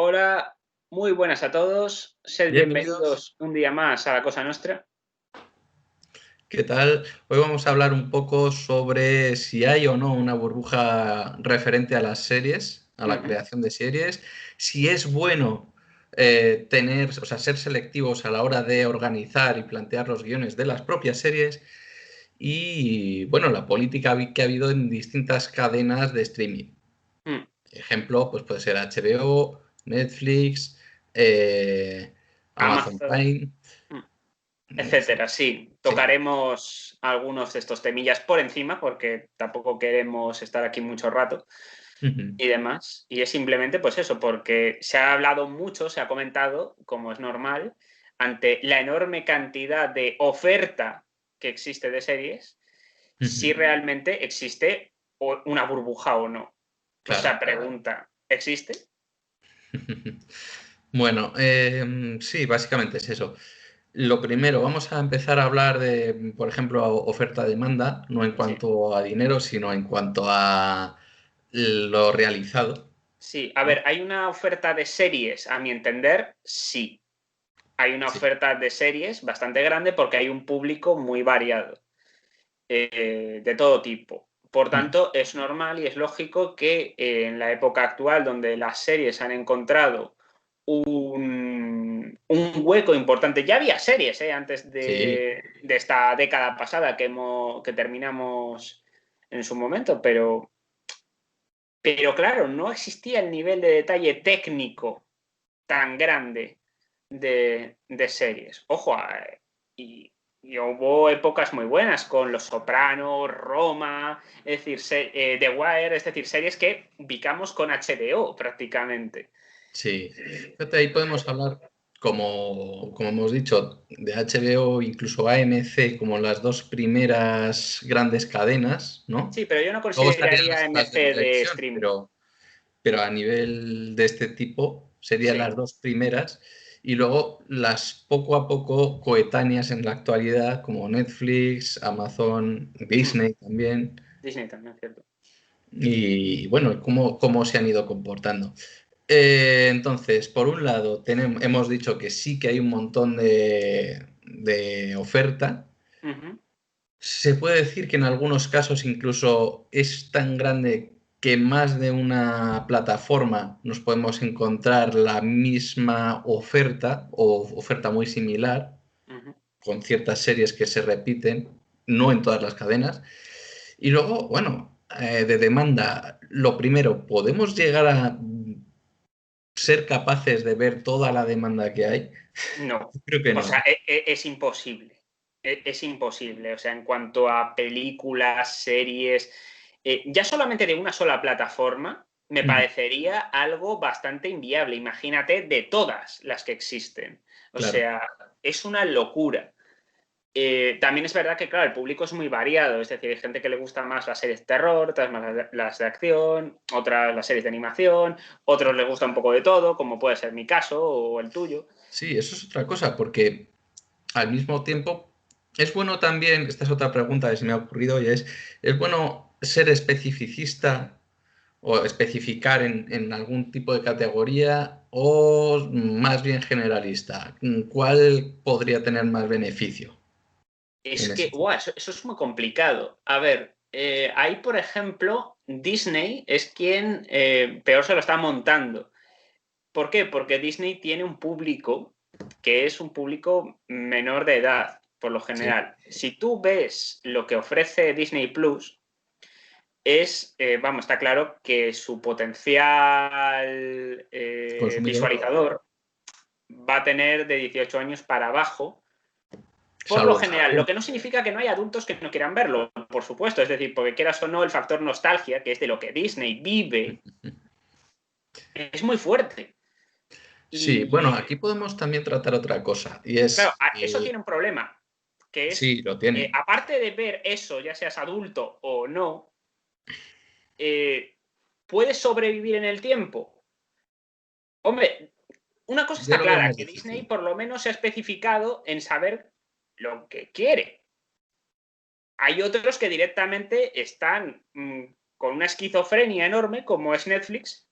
Hola, muy buenas a todos. Sed Bienvenidos. bienvenidos un día más a la Cosa Nostra. ¿Qué tal? Hoy vamos a hablar un poco sobre si hay o no una burbuja referente a las series, a la Ujú. creación de series, si es bueno ser selectivos a la hora de organizar y plantear los guiones de las propias series y, bueno, la política que ha habido en distintas cadenas de streaming. Mm, Ejemplo, pues puede ser HBO, Netflix, Amazon Amazon, Prime, mm, etcétera. etcétera. Sí, Sí. tocaremos algunos de estos temillas por encima porque tampoco queremos estar aquí mucho rato Ujú. y demás. Y es simplemente pues eso, porque se ha hablado mucho, se ha comentado, como es normal, ante la enorme cantidad de oferta que existe de series, si Ujú. realmente existe una burbuja o no. O Claro. sea, pregunta, ¿existe? Bueno, sí, básicamente es eso. Lo primero, vamos a empezar a hablar de, por ejemplo, oferta-demanda, no en Sí, cuanto a dinero, sino en cuanto a lo realizado, sí. A ¿no? ver, ¿hay una oferta de series? A mi entender, sí. Hay una Sí. oferta de series bastante grande porque hay un público muy variado, de todo tipo. Por Mm. tanto, es normal y es lógico que en la época actual, donde las series han encontrado un hueco importante, ya había series antes Sí, de esta década pasada que terminamos en su momento, pero claro, no existía el nivel de detalle técnico tan grande de series. Ojo, y hubo épocas muy buenas con Los Sopranos, Roma, es decir, The Wire, es decir, series que ubicamos con HBO prácticamente. sí. Fíjate, ahí podemos hablar, como hemos dicho, de HBO, incluso AMC, como las dos primeras grandes cadenas, ¿no? Sí, pero yo no Luego estarían consideraría las de MC de televisión, streaming. pero a nivel de este tipo serían Sí. las dos primeras y luego las poco a poco coetáneas en la actualidad como Netflix, Amazon, Hmm. Disney también Disney también, cierto. y bueno, cómo se han ido comportando. Entonces, por un lado, hemos dicho que sí que hay un montón de oferta. Ujú. Se puede decir que en algunos casos incluso es tan grande que más de una plataforma nos podemos encontrar la misma oferta o oferta muy similar, Ujú. con ciertas series que se repiten, no en todas las cadenas. Y luego, bueno, de demanda, lo primero, ¿podemos llegar a ser capaces de ver toda la demanda que hay? No. Creo que O no. sea, es imposible. Es imposible. O sea, en cuanto a películas, series, ya solamente de una sola plataforma, me parecería algo bastante inviable. Imagínate de todas las que existen. O Claro. sea, es una locura. También es verdad que, claro, el público es muy variado, es decir, hay gente que le gusta más las series de terror, otras más las de acción, otras las series de animación, otros les gusta un poco de todo, como puede ser mi caso o el tuyo. Sí, eso es otra cosa, porque al mismo tiempo, es bueno también, esta es otra pregunta que se me ha ocurrido, y ¿es bueno ser especificista o especificar en algún tipo de categoría o más bien generalista? ¿Cuál podría tener más beneficio en Es ese que, sentido? eso es muy complicado. A ver, ahí, por ejemplo, Disney es quien peor se lo está montando. ¿Por qué? Porque Disney tiene un público que es un público menor de edad, por lo Sí, general. Si tú ves lo que ofrece Disney Plus, vamos, está claro que su potencial consumidor, visualizador va a tener de 18 años para abajo, por lo salvo general, lo excepción. que no significa que no haya adultos que no quieran verlo, por supuesto, es decir, porque quieras o no, el factor nostalgia, que es de lo que Disney vive, es muy fuerte. Sí, bueno, Y, aquí podemos también tratar otra cosa, y claro, es, eso tiene un problema, que sí, es, lo tiene. aparte de ver eso, ya seas adulto o no, eh, ¿puedes sobrevivir en el tiempo? Hombre, una cosa Yo está lo veo clara, más que Disney difícil. por lo menos se ha especificado en saber lo que quiere. Hay otros que directamente están con una esquizofrenia enorme, como es Netflix,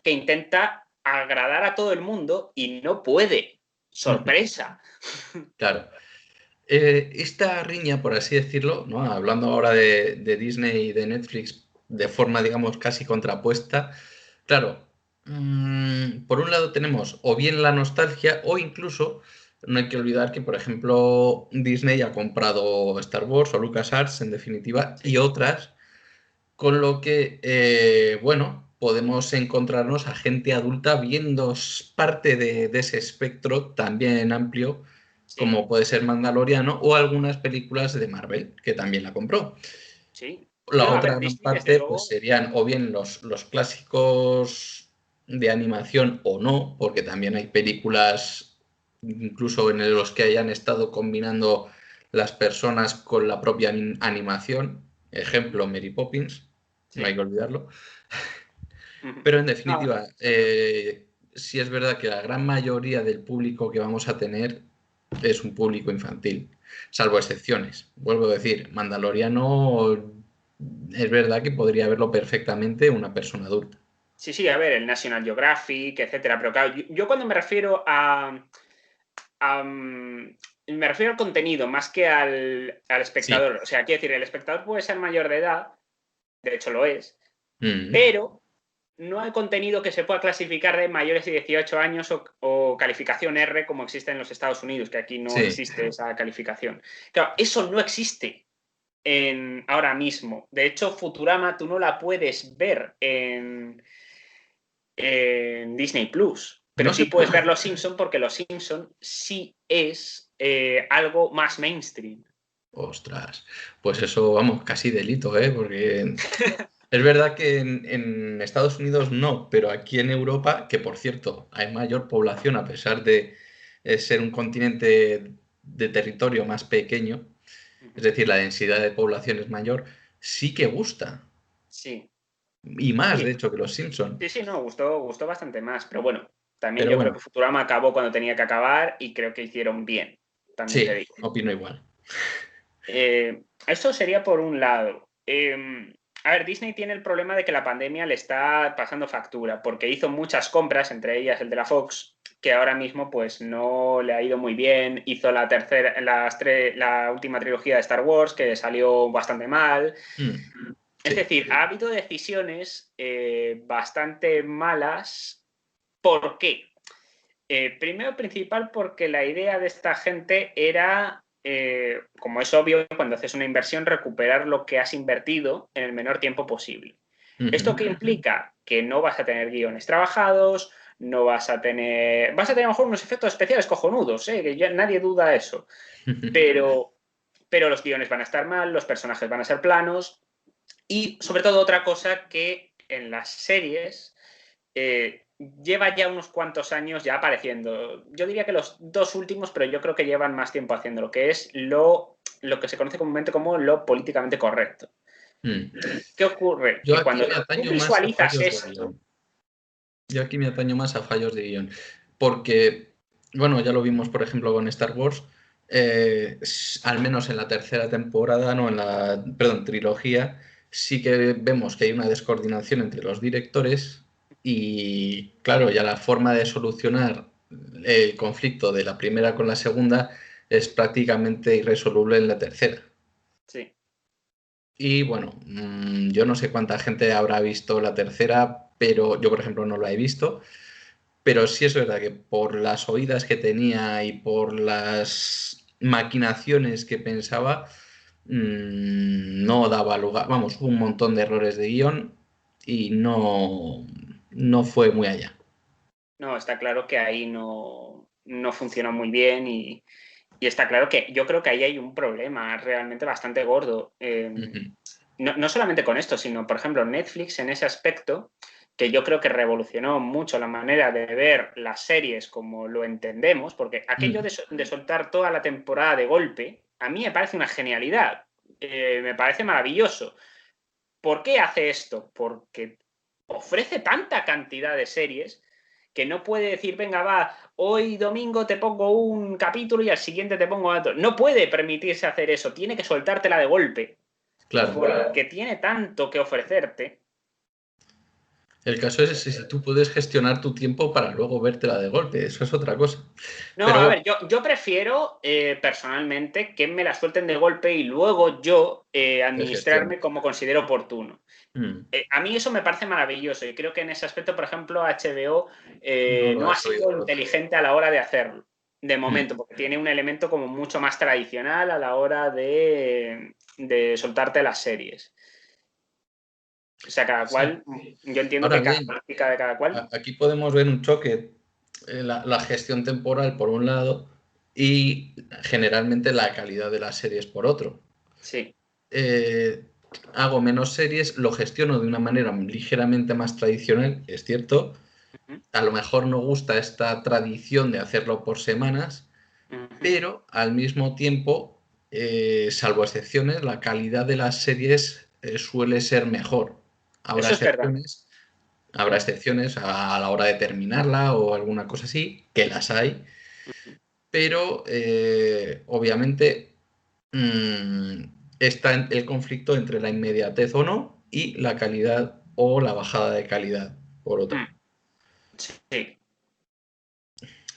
que intenta agradar a todo el mundo y no puede. Sorpresa. Claro. Esta riña, por así decirlo, ¿no? Hablando ahora de Disney y de Netflix de forma, digamos, casi contrapuesta, claro, por un lado tenemos o bien la nostalgia o incluso no hay que olvidar que, por ejemplo, Disney ha comprado Star Wars o LucasArts, en definitiva, y Sí, otras, con lo que, bueno, podemos encontrarnos a gente adulta viendo parte de ese espectro también amplio sí, como puede ser Mandaloriano o algunas películas de Marvel, que también la compró. sí. La No, a ver, otra gran Disney, desde parte, pues luego, serían o bien los clásicos de animación o no, porque también hay películas, incluso en los que hayan estado combinando las personas con la propia animación. Ejemplo, Mary Poppins, no hay sí. que olvidarlo. Ujú. Pero en No, definitiva, sí es verdad que la gran mayoría del público que vamos a tener es un público infantil, salvo excepciones. Vuelvo a decir, Mandaloriano es verdad que podría verlo perfectamente una persona adulta. sí, sí, a ver, el National Geographic, etcétera. Pero claro, yo cuando me refiero me refiero al contenido más que al Sí. espectador. O sea, quiero decir, el espectador puede ser mayor de edad, de hecho lo es, Mm. pero no hay contenido que se pueda clasificar de mayores de 18 años o calificación R como existe en los Estados Unidos, que aquí no Sí. existe esa calificación. Claro, eso no existe ahora mismo. De hecho, Futurama tú no la puedes ver en Disney Plus, pero No sí se puedes puede. ver Los Simpson porque Los Simpson sí es algo más mainstream. Ostras, pues eso, vamos, casi delito, ¿eh? Porque es verdad que en Estados Unidos no, pero aquí en Europa, que por cierto hay mayor población a pesar de ser un continente de territorio más pequeño, es decir, la densidad de población es mayor, sí que gusta. Sí, Y más, de sí, hecho, que los Simpson. sí, sí, no, gustó bastante más, pero bueno, también Pero yo creo bueno, que Futurama acabó cuando tenía que acabar y creo que hicieron bien, también te sí, digo. opino igual. Esto sería por un lado. A ver, Disney tiene el problema de que la pandemia le está pasando factura, porque hizo muchas compras, entre ellas el de la Fox, que ahora mismo pues no le ha ido muy bien. Hizo la última trilogía de Star Wars, que salió bastante mal. Mm, Es sí. decir, ha habido decisiones bastante malas. ¿Por qué? Primero, principal, porque la idea de esta gente era, como es obvio, cuando haces una inversión, recuperar lo que has invertido en el menor tiempo posible. ¿Esto Ujú. qué implica? Que no vas a tener guiones trabajados, no vas a tener. Vas a tener a lo mejor unos efectos especiales cojonudos, que ya nadie duda eso. Pero, pero los guiones van a estar mal, los personajes van a ser planos. Y sobre todo, otra cosa que en las series lleva ya unos cuantos años ya apareciendo. Yo diría que los dos últimos, pero yo creo que llevan más tiempo haciendo lo que es lo que se conoce comúnmente como lo políticamente correcto. Mm. ¿Qué ocurre? Yo Que aquí cuando me tú ataño más a visualizas fallos de esto, guión. Yo aquí me ataño más a fallos de guión. Porque, bueno, ya lo vimos, por ejemplo, con Star Wars. Al menos en la tercera temporada, no en la, perdón, trilogía, sí que vemos que hay una descoordinación entre los directores y, claro, ya la forma de solucionar el conflicto de la primera con la segunda es prácticamente irresoluble en la tercera. sí, Y bueno, yo no sé cuánta gente habrá visto la tercera, pero yo, por ejemplo, no la he visto. Pero sí es verdad que por las oídas que tenía y por las maquinaciones que pensaba, no daba lugar. Vamos, hubo un montón de errores de guión y no fue muy allá. no, está claro que ahí no funciona muy bien y está claro que yo creo que ahí hay un problema realmente bastante gordo. Ujú. No solamente con esto, sino, por ejemplo, Netflix en ese aspecto, que yo creo que revolucionó mucho la manera de ver las series como lo entendemos, porque aquello Mm. de soltar toda la temporada de golpe, a mí me parece una genialidad, me parece maravilloso. ¿Por qué hace esto? Porque ofrece tanta cantidad de series que no puede decir, venga, va, hoy domingo te pongo un capítulo y al siguiente te pongo otro. No puede permitirse hacer eso, tiene que soltártela de golpe Claro. porque tiene tanto que ofrecerte. El caso es si tú puedes gestionar tu tiempo para luego vértela de golpe, eso es otra cosa. No, Pero a bueno, ver, yo prefiero personalmente que me la suelten de golpe y luego yo te gestionas. administrarme como considero oportuno. Mm. A mí eso me parece maravilloso y creo que en ese aspecto, por ejemplo, HBO No lo no ha has oído sido roto. inteligente a la hora de hacerlo, de Mm. momento, porque tiene un elemento como mucho más tradicional a la hora de soltarte las series. O sea, cada Sí. cual, yo entiendo Ahora que cada bien, política de cada cual, aquí podemos ver un choque, la gestión temporal por un lado y generalmente la calidad de las series por otro. sí. Eh, Hago menos series, lo gestiono de una manera ligeramente más tradicional, es cierto. Ujú, A lo mejor no gusta esta tradición de hacerlo por semanas, ujú. pero al mismo tiempo, salvo excepciones, la calidad de las series suele ser mejor. Habrá Eso es verdad. excepciones, habrá excepciones a la hora de terminarla o alguna cosa así, que las hay, pero obviamente mm, está el conflicto entre la inmediatez o no y la calidad o la bajada de calidad por otro. Mm, sí.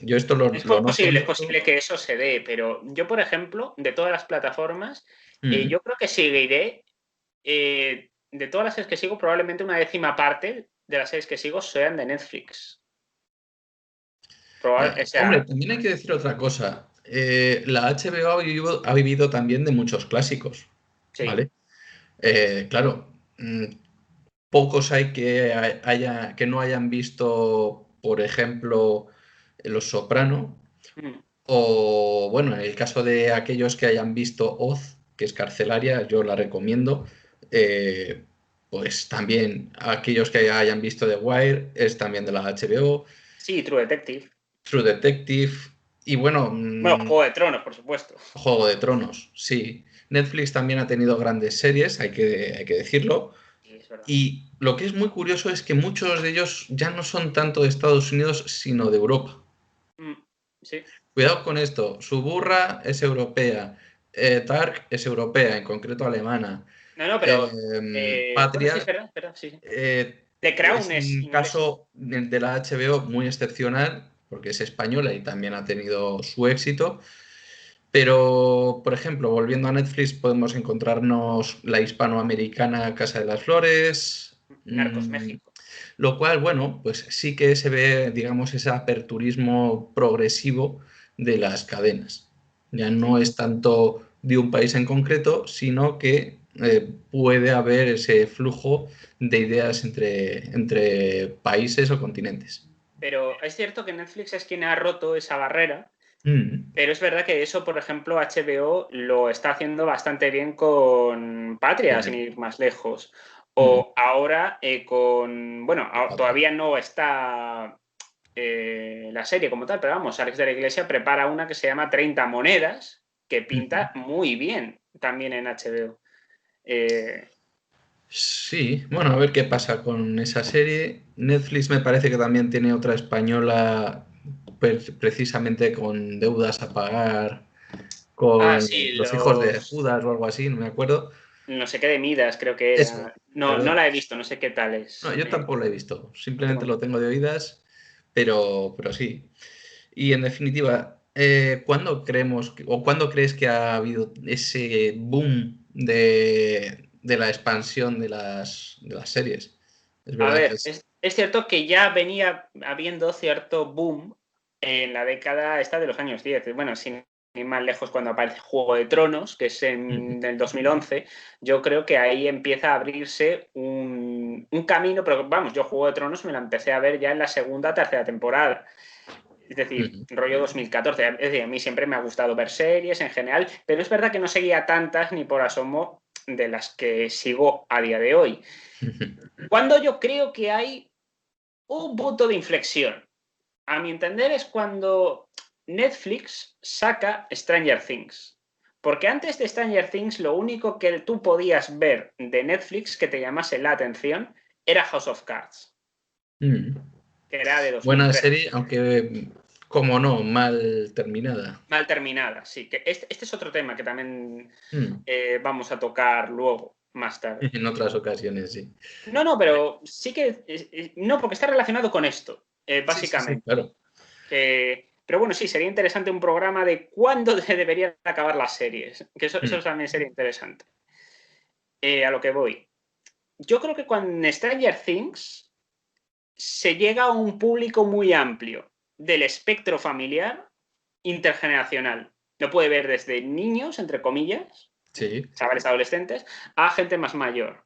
Yo esto lo noto Es mucho. posible que eso se dé, pero yo, por ejemplo, de todas las plataformas, Mm. yo creo que seguiré, de todas las series que sigo, probablemente una décima parte de las series que sigo sean de Netflix. O Hombre, sea, también hay que decir otra cosa. La HBO ha vivido también de muchos clásicos, sí. ¿vale? Claro, pocos hay que no hayan visto, por ejemplo, Los Soprano, Mm, o bueno, en el caso de aquellos que hayan visto Oz, que es carcelaria, yo la recomiendo. Eh, pues también aquellos que hayan visto The Wire, es también de la HBO. sí, True Detective. True Detective. Y bueno, Bueno, Juego de Tronos, por supuesto. Juego de Tronos, sí. Netflix también ha tenido grandes series, hay que decirlo. Sí, es verdad. Y lo que es muy curioso es que muchos de ellos ya no son tanto de Estados Unidos, sino de Europa. Mm, sí. Cuidado con esto, Suburra es europea, Dark es europea, en concreto alemana. No, no, pero bueno, sí, Patria es verdad, sí, sí. The es Crown es un inglesa. caso de la HBO muy excepcional, porque es española y también ha tenido su éxito. Pero, por ejemplo, volviendo a Netflix, podemos encontrarnos la hispanoamericana Casa de las Flores, Narcos mm, México. lo cual, bueno, pues sí que se ve, digamos, ese aperturismo progresivo de las cadenas. Ya no Sí. es tanto de un país en concreto, sino que puede haber ese flujo de ideas entre países o continentes. Pero es cierto que Netflix es quien ha roto esa barrera. Mm, Pero es verdad que eso, por ejemplo, HBO lo está haciendo bastante bien con Patria, sin con ir más lejos. mm, O ahora con. Bueno, Patria. todavía no está la serie como tal, pero vamos, Alex de la Iglesia prepara una que se llama 30 monedas, que Ujú. pinta muy bien también en HBO. Eh, Sí, bueno, a ver qué pasa con esa serie. Netflix me parece que también tiene otra española precisamente con deudas a pagar, con sí, los hijos de los. Judas o algo así, no me acuerdo. No sé qué de Midas, creo que Eso, era. No, no perdón. la he visto, no sé qué tal No, es. yo tampoco lo he visto, simplemente Tampoco. lo tengo de oídas, pero sí. Y en definitiva, ¿cuándo creemos o cuándo crees que ha habido ese boom de la expansión de las series? Es A verdad que ver, es. es cierto que ya venía habiendo cierto boom en la década esta de los años 10. Bueno, sin ir más lejos, cuando aparece Juego de Tronos, que es Ujú, en el 2011, yo creo que ahí empieza a abrirse un camino, pero vamos, yo Juego de Tronos me la empecé a ver ya en la segunda, tercera temporada. Es decir, ujú. rollo 2014. Es decir, a mí siempre me ha gustado ver series en general, pero es verdad que no seguía tantas ni por asomo de las que sigo a día de hoy. Cuando yo creo que hay un punto de inflexión, a mi entender, es cuando Netflix saca Stranger Things. Porque antes de Stranger Things, lo único que tú podías ver de Netflix que te llamase la atención era House of Cards, Mm. que era de Buena 2013. serie, aunque, como no, mal terminada. Mal terminada, sí. Que este es otro tema que también Mm. vamos a tocar luego. más tarde. En otras ocasiones, sí. No, pero sí que... no, porque está relacionado con esto, Sí, sí, sí, básicamente. claro. Pero bueno, sí, sería interesante un programa de cuándo deberían acabar las series, que eso también sería interesante. A lo que voy. Yo creo que con Stranger Things se llega a un público muy amplio del espectro familiar intergeneracional. Lo puede ver desde niños, entre comillas, Sí, chavales adolescentes, a gente más mayor.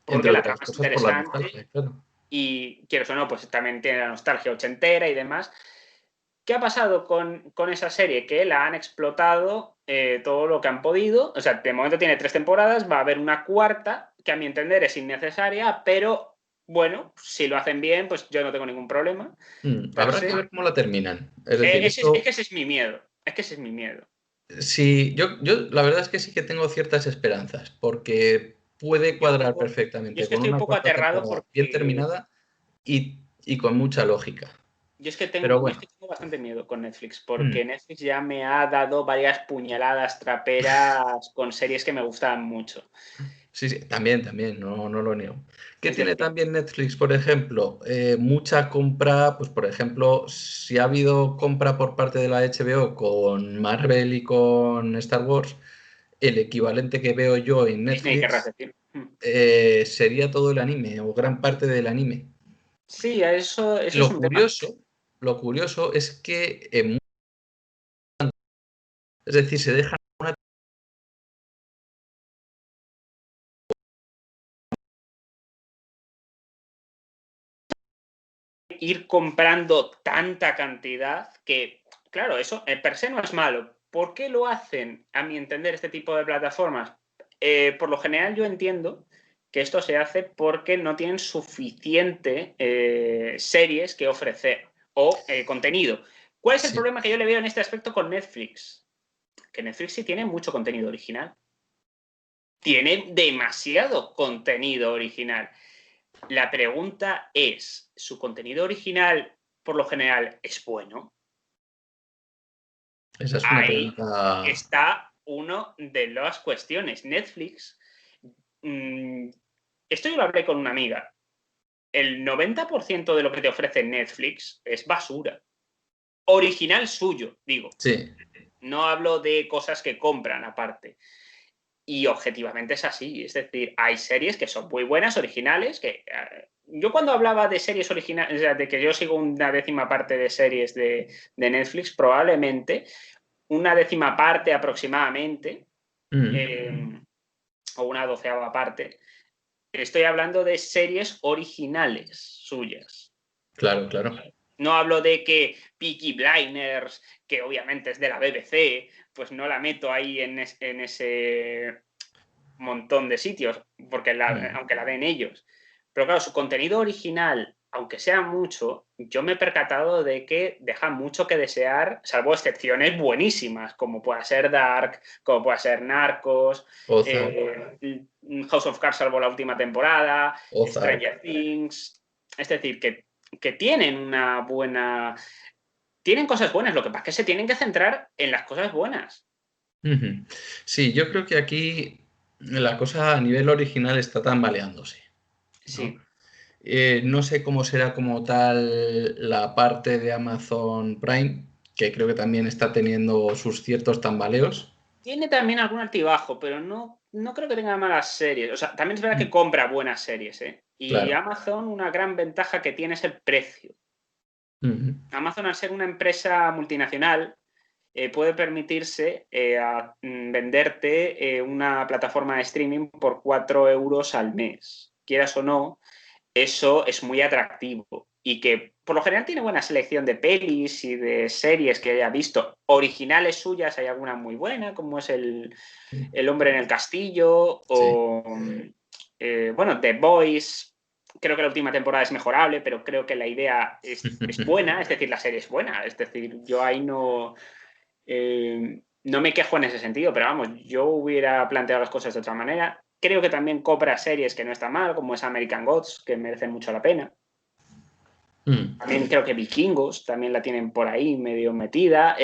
Porque entre la trama otras es cosas por la interesante nostalgia, claro. y, quieres o no, pues también tiene la nostalgia ochentera y demás. ¿Qué ha pasado con esa serie? Que la han explotado todo lo que han podido. O sea, de momento tiene 3 temporadas, va a haber una cuarta, que a mi entender es innecesaria, pero bueno, si lo hacen bien, pues yo no tengo ningún problema. Per Habrá se. que ver cómo la terminan. Es decir, Es que esto, ese es mi miedo. Es que ese es mi miedo. sí, yo la verdad es que sí que tengo ciertas esperanzas, porque puede Yo, cuadrar yo perfectamente es que con estoy un una poco cuarta aterrado temporada bien porque terminada y con mucha lógica. Pero yo es bueno, que tengo bastante miedo con Netflix, mm, porque Netflix ya me ha dado varias puñaladas traperas con series que me gustaban mucho. sí, sí, también, no lo niego. ¿Qué Es tiene decir, también Netflix, por ejemplo? Mucha compra, pues por ejemplo, si ha habido compra por parte de la HBO con Marvel y con Star Wars, el equivalente que veo yo en Disney, querrás Netflix decir. sería todo el anime o gran parte del anime. Sí, eso es Lo un tema. curioso, lo curioso es que, es decir, se dejan una... Ir comprando tanta cantidad que, claro, eso per se no es malo. ¿Por qué lo hacen, a mi entender, este tipo de plataformas? Por lo general yo entiendo que esto se hace porque no tienen suficiente series que ofrecer o contenido. ¿Cuál es el Sí, problema que yo le veo en este aspecto con Netflix? Que Netflix sí tiene mucho contenido original. Tiene demasiado contenido original. La pregunta es, ¿su contenido original por lo general es bueno? esa es una Ahí pregunta... está una de las cuestiones. Netflix, mmm, esto yo lo hablé con una amiga, el 90% de lo que te ofrece Netflix es basura. Original suyo, digo. Sí. No hablo de cosas que compran aparte. Y objetivamente es así. Es decir, hay series que son muy buenas, originales, que yo cuando hablaba de series originales, o sea, de que yo sigo una décima parte de series de Netflix, probablemente una décima parte aproximadamente, Mm, eh, o una doceava parte, estoy hablando de series originales suyas. claro, claro. No hablo de que Peaky Blinders, que obviamente es de la BBC, pues no la meto ahí en ese montón de sitios, porque Mm. aunque la den ellos. Pero claro, su contenido original, aunque sea mucho, yo me he percatado de que deja mucho que desear, salvo excepciones buenísimas, como pueda ser Dark, como pueda ser Narcos, Ozark, House of Cards salvo la última temporada, Ozark. Stranger Things. Es decir, que tienen una buena... Tienen cosas buenas, lo que pasa es que se tienen que centrar en las cosas buenas. Ujú. Sí, yo creo que aquí la cosa a nivel original está tambaleándose, ¿no? Sí. No sé cómo será como tal la parte de Amazon Prime, que creo que también está teniendo sus ciertos tambaleos. Tiene también algún altibajo, pero no creo que tenga malas series. O sea, también es verdad que Mm, compra buenas series, ¿eh? Y claro. Amazon, una gran ventaja que tiene es el precio. Ujú. Amazon, al ser una empresa multinacional, puede permitirse venderte una plataforma de streaming por 4 euros al mes. Quieras o no, eso es muy atractivo y que por lo general tiene buena selección de pelis y de series que haya visto. Originales suyas hay alguna muy buena, como es El hombre en el castillo Sí. o, bueno, The Boys. Creo que la última temporada es mejorable, pero creo que la idea es buena, es decir, la serie es buena. Es decir, yo ahí no me quejo en ese sentido, pero vamos, yo hubiera planteado las cosas de otra manera. Creo que también compra series que no están mal, como es American Gods, que merecen mucho la pena. Mm. También creo que Vikingos también la tienen por ahí medio metida.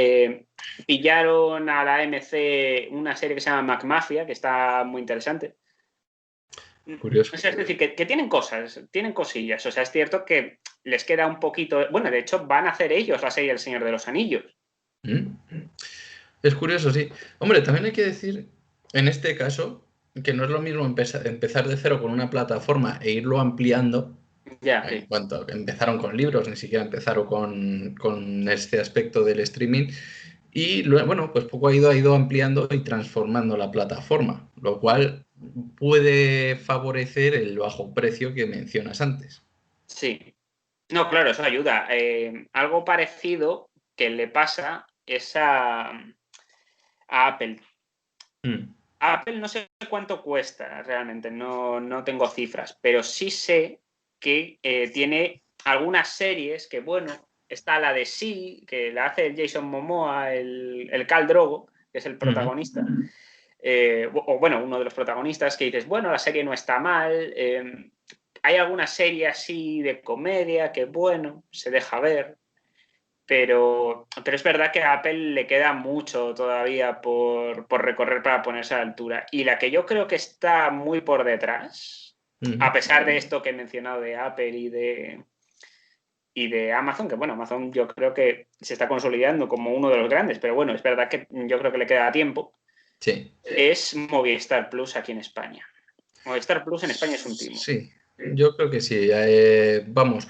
Pillaron a la AMC una serie que se llama McMafia, que está muy interesante. Curioso. O sea, es decir, que tienen cosas, tienen cosillas. O sea, es cierto que les queda un poquito... Bueno, de hecho, van a hacer ellos la serie El Señor de los Anillos. ¿Mm? Es curioso, sí. Hombre, también hay que decir, en este caso, que no es lo mismo empezar de cero con una plataforma e irlo ampliando. Ya, En sí. cuanto empezaron con libros, ni siquiera empezaron con este aspecto del streaming. Y luego, bueno, pues poco ha ido ampliando y transformando la plataforma, lo cual puede favorecer el bajo precio que mencionas antes. Sí. No, claro, eso ayuda. Algo parecido que le pasa es a Apple. Mm, Apple no sé cuánto cuesta realmente, no tengo cifras, pero sí sé que tiene algunas series que, bueno, está la de Sí, que la hace Jason Momoa, el Khal Drogo, que es el mm. protagonista, o bueno, uno de los protagonistas, que dices, bueno, la serie no está mal, hay alguna serie así de comedia que, bueno, se deja ver, pero es verdad que a Apple le queda mucho todavía por recorrer para ponerse a la altura. Y la que yo creo que está muy por detrás, a pesar de esto que he mencionado de Apple y de Amazon, que bueno, Amazon yo creo que se está consolidando como uno de los grandes, pero bueno, es verdad que yo creo que le queda tiempo, Sí, es Movistar Plus aquí en España. Movistar Plus en España es un timo. sí, yo creo que sí. Vamos,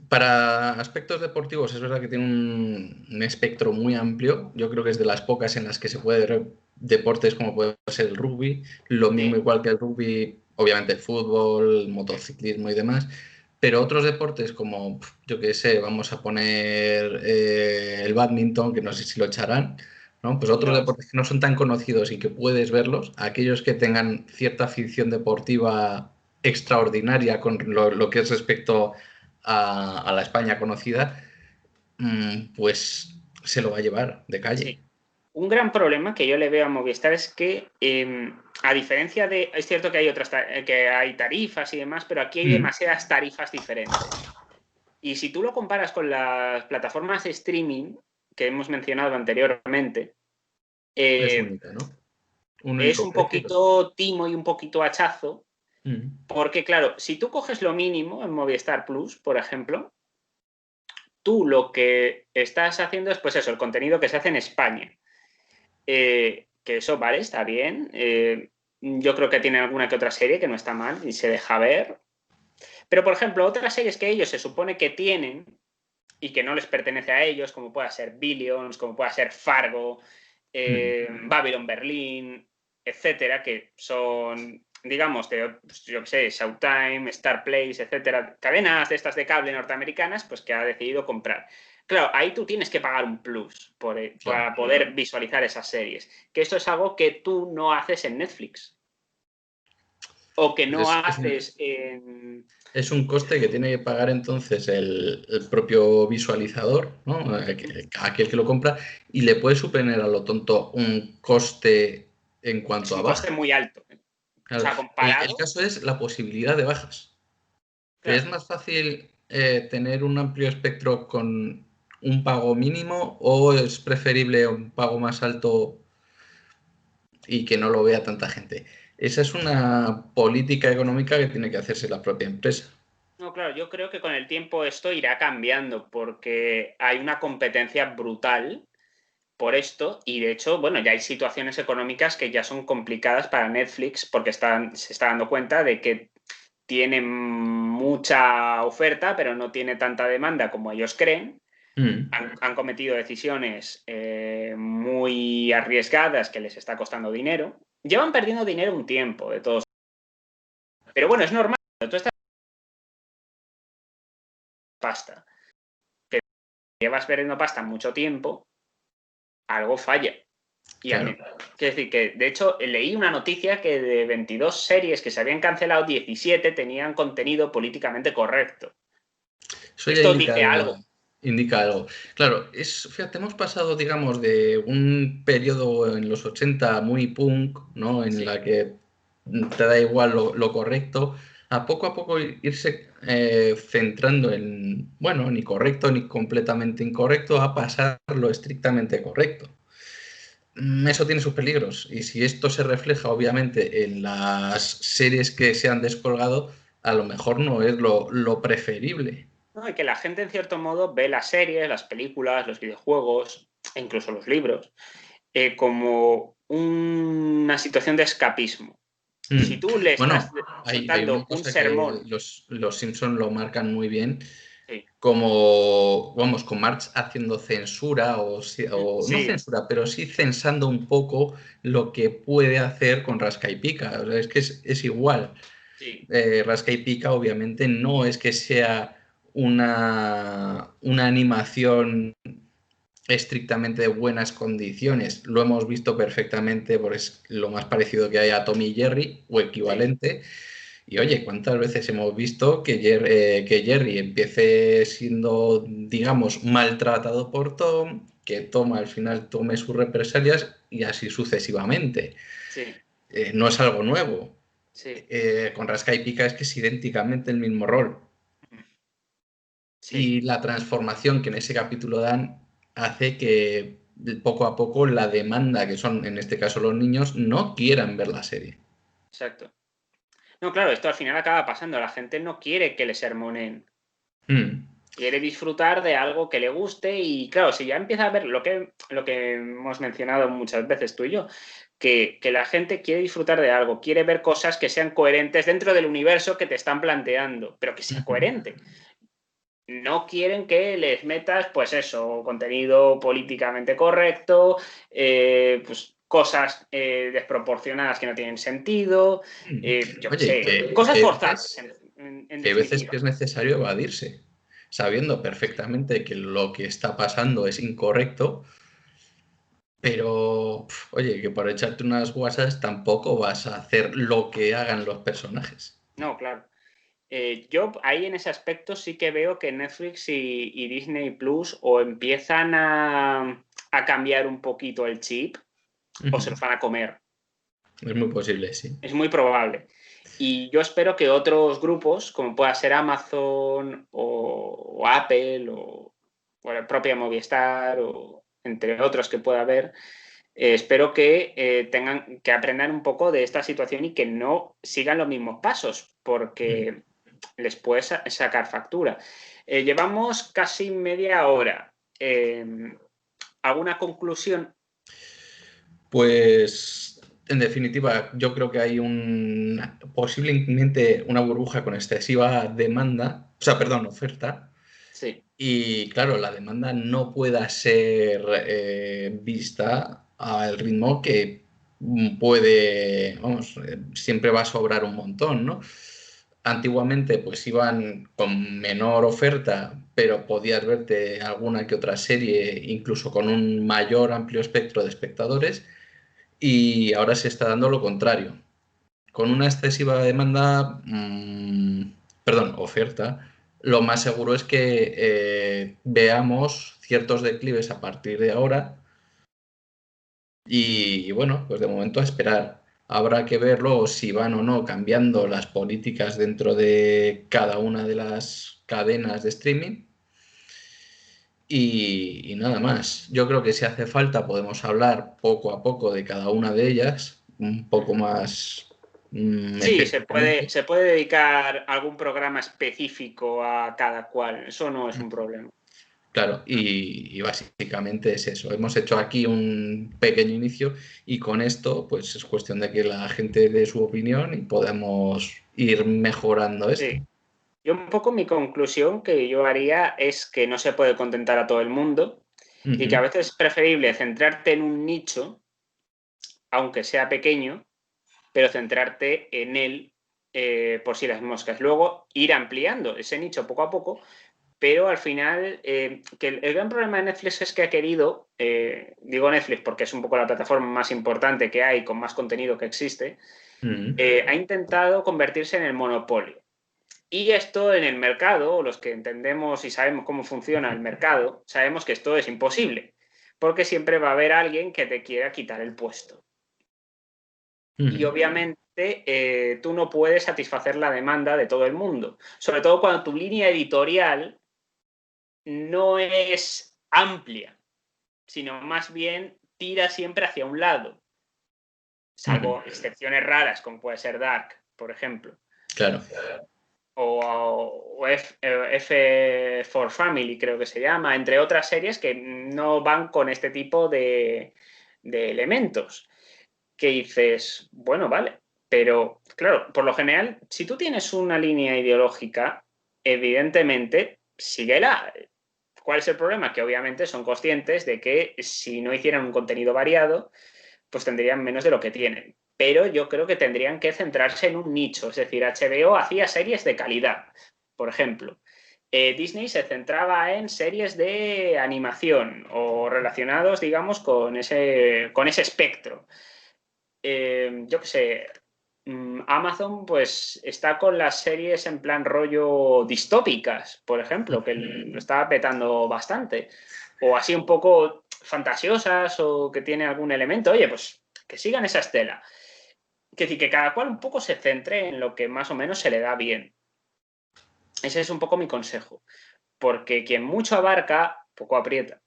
para aspectos deportivos es verdad que tiene un espectro muy amplio. Yo creo que es de las pocas en las que se puede ver deportes como puede ser el rugby, lo mismo Sí, igual que el rugby, obviamente el fútbol, el motociclismo y demás. Pero otros deportes como, yo qué sé, vamos a poner el bádminton, que no sé si lo echarán, ¿no? Pues otros no, deportes que no son tan conocidos y que puedes verlos, aquellos que tengan cierta afición deportiva extraordinaria con lo que es respecto a la España conocida, pues se lo va a llevar de calle. sí. Un gran problema que yo le veo a Movistar es que, a diferencia de. Es cierto que hay que hay tarifas y demás, pero aquí hay Mm, demasiadas tarifas diferentes. Y si tú lo comparas con las plataformas de streaming que hemos mencionado anteriormente, es eh, única, ¿no? Un es único un precio. poquito timo y un poquito hachazo, Mm, porque claro, si tú coges lo mínimo en Movistar Plus, por ejemplo, tú lo que estás haciendo es, pues eso, el contenido que se hace en España. Que eso, vale, está bien. Yo creo que tiene alguna que otra serie que no está mal y se deja ver. Pero, por ejemplo, otras series que ellos se supone que tienen y que no les pertenece a ellos, como pueda ser Billions, como pueda ser Fargo, mm, Babylon Berlin, etcétera, que son, digamos, pues, yo qué sé, Showtime, Star Place, etcétera, cadenas de estas de cable norteamericanas, pues que ha decidido comprar. Claro, ahí tú tienes que pagar un plus claro. para poder visualizar esas series. Que esto es algo que tú no haces en Netflix. O que no Es, es un, haces en. es un coste que tiene que pagar entonces el propio visualizador, ¿no? Aquel que lo compra, y le puede suponer a lo tonto un coste en Es cuanto a un coste bajas. muy alto. O Claro, sea, el comparado. caso es la posibilidad de bajas. ¿Es Claro. más fácil tener un amplio espectro con un pago mínimo o es preferible un pago más alto y que no lo vea tanta gente? Esa es una política económica que tiene que hacerse la propia empresa. No, claro, yo creo que con el tiempo esto irá cambiando porque hay una competencia brutal por esto y de hecho, bueno, ya hay situaciones económicas que ya son complicadas para Netflix porque se está dando cuenta de que tiene mucha oferta pero no tiene tanta demanda como ellos creen. Mm, Han cometido decisiones muy arriesgadas que les está costando dinero. Llevan perdiendo dinero un tiempo, de todos. Pero bueno, es normal. Tú estás pasta. Llevas perdiendo pasta mucho tiempo, algo falla. Y a mí, claro. quiero decir que, de hecho, leí una noticia que de 22 series que se habían cancelado, 17 tenían contenido políticamente correcto. Eso ya Esto indica dice algo. algo. Indica algo. Claro, fíjate, hemos pasado, digamos, de un periodo en los 80 muy punk, ¿no? En Sí, la que te da igual lo correcto, a poco irse centrando en, bueno, ni correcto ni completamente incorrecto, a pasar lo estrictamente correcto. eso tiene sus peligros. Y si esto se refleja, obviamente, en las series que se han descolgado, a lo mejor no es lo preferible. ¿No? Y que la gente, en cierto modo, ve las series, las películas, los videojuegos, e incluso los libros, como una situación de escapismo. Si tú le Bueno, estás hay soltando una un cosa que sermón, los Simpson lo marcan muy bien, sí, como, vamos, con Marx haciendo censura, o no sí, censura, pero sí censando un poco lo que puede hacer con Rasca y Pica. O sea, es que es igual. sí, Rasca y Pica, obviamente, no es que sea una animación estrictamente de buenas condiciones. Lo hemos visto perfectamente, porque es lo más parecido que hay a Tom y Jerry, o sí, equivalente. Y oye, ¿cuántas veces hemos visto que Jerry empiece siendo, digamos, maltratado por Tom, que Tom al final tome sus represalias y así sucesivamente? sí, No es algo nuevo. sí, Con Rasca y Pica es que es idénticamente el mismo rol. sí. Y la transformación que en ese capítulo dan hace que poco a poco la demanda, que son en este caso los niños, no quieran ver la serie. Exacto. No, claro, esto al final acaba pasando. La gente no quiere que le sermonen. Mm. Quiere disfrutar de algo que le guste y, claro, si ya empieza a ver lo que hemos mencionado muchas veces tú y yo, que la gente quiere disfrutar de algo, quiere ver cosas que sean coherentes dentro del universo que te están planteando, pero que sea coherente. No quieren que les metas, pues eso, contenido políticamente correcto, pues cosas desproporcionadas que no tienen sentido, yo qué Oye, sé, cosas forzadas, en que hay veces definitiva. que es necesario evadirse, sabiendo perfectamente que lo que está pasando es incorrecto, pero oye, que por echarte unas guasas tampoco vas a hacer lo que hagan los personajes. No, claro. Yo ahí en ese aspecto sí que veo que Netflix y Disney Plus o empiezan a cambiar un poquito el chip o se los van a comer. Es muy posible, sí. Es muy probable. Y yo espero que otros grupos, como pueda ser Amazon o Apple o la propia Movistar o entre otros que pueda haber, espero que tengan que aprendan un poco de esta situación y que no sigan los mismos pasos, porque les puede sacar factura. Llevamos casi media hora. ¿Alguna conclusión? Pues, en definitiva, yo creo que hay posiblemente una burbuja con excesiva demanda, o sea, perdón, oferta, Sí, y claro, la demanda no pueda ser vista al ritmo que puede, vamos, siempre va a sobrar un montón, ¿no? Antiguamente pues iban con menor oferta, pero podías verte alguna que otra serie, incluso con un mayor amplio espectro de espectadores, y ahora se está dando lo contrario. Con una excesiva demanda, perdón, oferta, lo más seguro es que veamos ciertos declives a partir de ahora y bueno, pues de momento a esperar. Habrá que ver luego si van o no cambiando las políticas dentro de cada una de las cadenas de streaming. Y nada más. Yo creo que si hace falta podemos hablar poco a poco de cada una de ellas, un poco más sí, específicamente. se puede dedicar algún programa específico a cada cual. Eso no es un problema. Claro, y básicamente es eso. Hemos hecho aquí un pequeño inicio y con esto pues es cuestión de que la gente dé su opinión y podamos ir mejorando esto. Sí. Yo un poco mi conclusión que yo haría es que no se puede contentar a todo el mundo y que a Ujú. veces es preferible centrarte en un nicho, aunque sea pequeño, pero centrarte en él por si las moscas. Luego ir ampliando ese nicho poco a poco, pero al final, que el gran problema de Netflix es que ha querido, digo Netflix porque es un poco la plataforma más importante que hay, con más contenido que existe, Ujú. ha intentado convertirse en el monopolio. Y esto en el mercado, los que entendemos y sabemos cómo funciona el mercado, sabemos que esto es imposible, porque siempre va a haber alguien que te quiera quitar el puesto. Y Ujú. obviamente tú no puedes satisfacer la demanda de todo el mundo, sobre todo cuando tu línea editorial no es amplia, sino más bien tira siempre hacia un lado, salvo excepciones raras, como puede ser Dark, por ejemplo. Claro. O F for Family, creo que se llama, entre otras series que no van con este tipo de elementos. Que dices, bueno, vale, pero claro, por lo general, si tú tienes una línea ideológica, evidentemente, síguela. ¿Cuál es el problema? Que obviamente son conscientes de que si no hicieran un contenido variado, pues tendrían menos de lo que tienen. Pero yo creo que tendrían que centrarse en un nicho. Es decir, HBO hacía series de calidad, por ejemplo. Disney se centraba en series de animación o relacionados, digamos, con ese espectro. Yo qué sé, Amazon pues está con las series en plan rollo distópicas, por ejemplo, que lo estaba petando bastante. O así un poco fantasiosas o que tiene algún elemento. Oye, pues que sigan esa estela. Es decir, que cada cual un poco se centre en lo que más o menos se le da bien. Ese es un poco mi consejo. Porque quien mucho abarca, poco aprieta.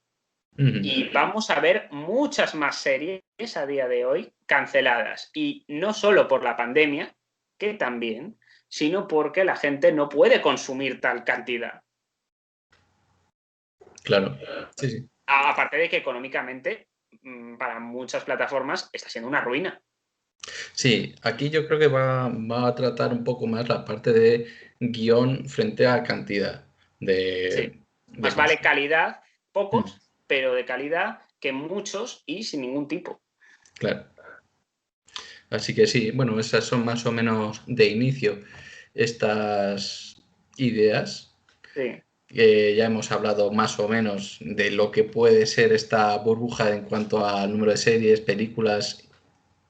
Y vamos a ver muchas más series a día de hoy canceladas. Y no solo por la pandemia, que también, sino porque la gente no puede consumir tal cantidad. Claro, sí, sí. Aparte de que económicamente, para muchas plataformas, está siendo una ruina. Sí, aquí yo creo que va a tratar un poco más la parte de guión frente a cantidad Sí. de Más vale consumo. calidad, Mm, pocos, pero de calidad que muchos y sin ningún tipo. claro. Así que sí, bueno, esas son más o menos de inicio estas ideas. Sí. Ya hemos hablado más o menos de lo que puede ser esta burbuja en cuanto al número de series, películas,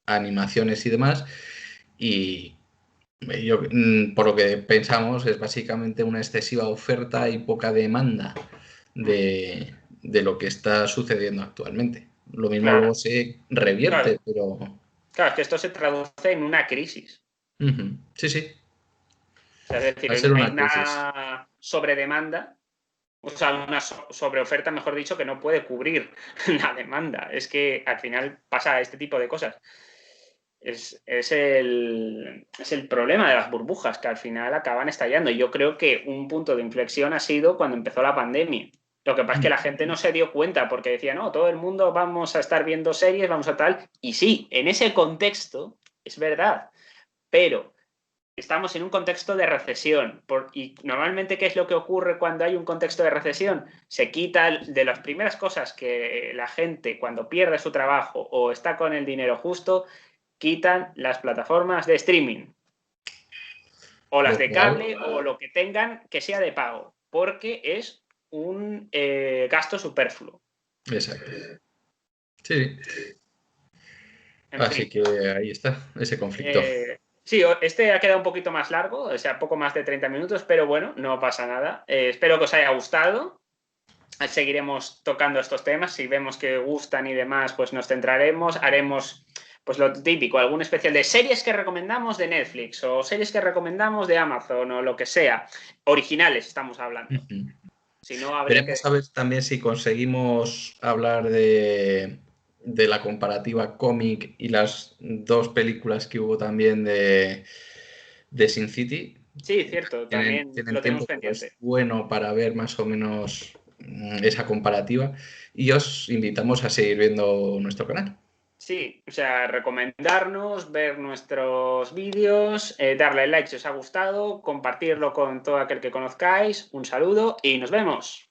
animaciones y demás. Y por lo que pensamos es básicamente una excesiva oferta y poca demanda de lo que está sucediendo actualmente. Lo mismo Claro, luego se revierte, claro. pero... Claro, es que esto se traduce en una crisis. Sí, sí, O sea, es va a decir, ser una hay crisis. una sobredemanda, o sea, una sobreoferta, mejor dicho, que no puede cubrir la demanda. Es que al final pasa este tipo de cosas. Es el problema de las burbujas, que al final acaban estallando. Y yo creo que un punto de inflexión ha sido cuando empezó la pandemia. Lo que pasa es que la gente no se dio cuenta porque decía, no, todo el mundo vamos a estar viendo series, vamos a tal. Y sí, en ese contexto es verdad, pero estamos en un contexto de recesión. Y normalmente, ¿qué es lo que ocurre cuando hay un contexto de recesión? Se quita de las primeras cosas que la gente, cuando pierde su trabajo o está con el dinero justo, quitan las plataformas de streaming. O las Lo de cual, cable o lo que tengan que sea de pago. Porque es un gasto superfluo. exacto. Sí, sí. En Así fin. que ahí está, ese conflicto. Sí, este ha quedado un poquito más largo, o sea, poco más de 30 minutos, pero bueno, no pasa nada. Espero que os haya gustado. Seguiremos tocando estos temas. Si vemos que gustan y demás, pues nos centraremos. Haremos pues lo típico, algún especial de series que recomendamos de Netflix o series que recomendamos de Amazon o lo que sea. Originales estamos hablando. Si no, habría que... Veremos a ver también si conseguimos hablar de la comparativa cómic y las dos películas que hubo también de Sin City. Sí, cierto, también Tienen lo tenemos tiempo, pero es pendiente. bueno para ver más o menos esa comparativa. Y os invitamos a seguir viendo nuestro canal. Sí, o sea, recomendarnos, ver nuestros vídeos, darle like si os ha gustado, compartirlo con todo aquel que conozcáis. Un saludo y nos vemos.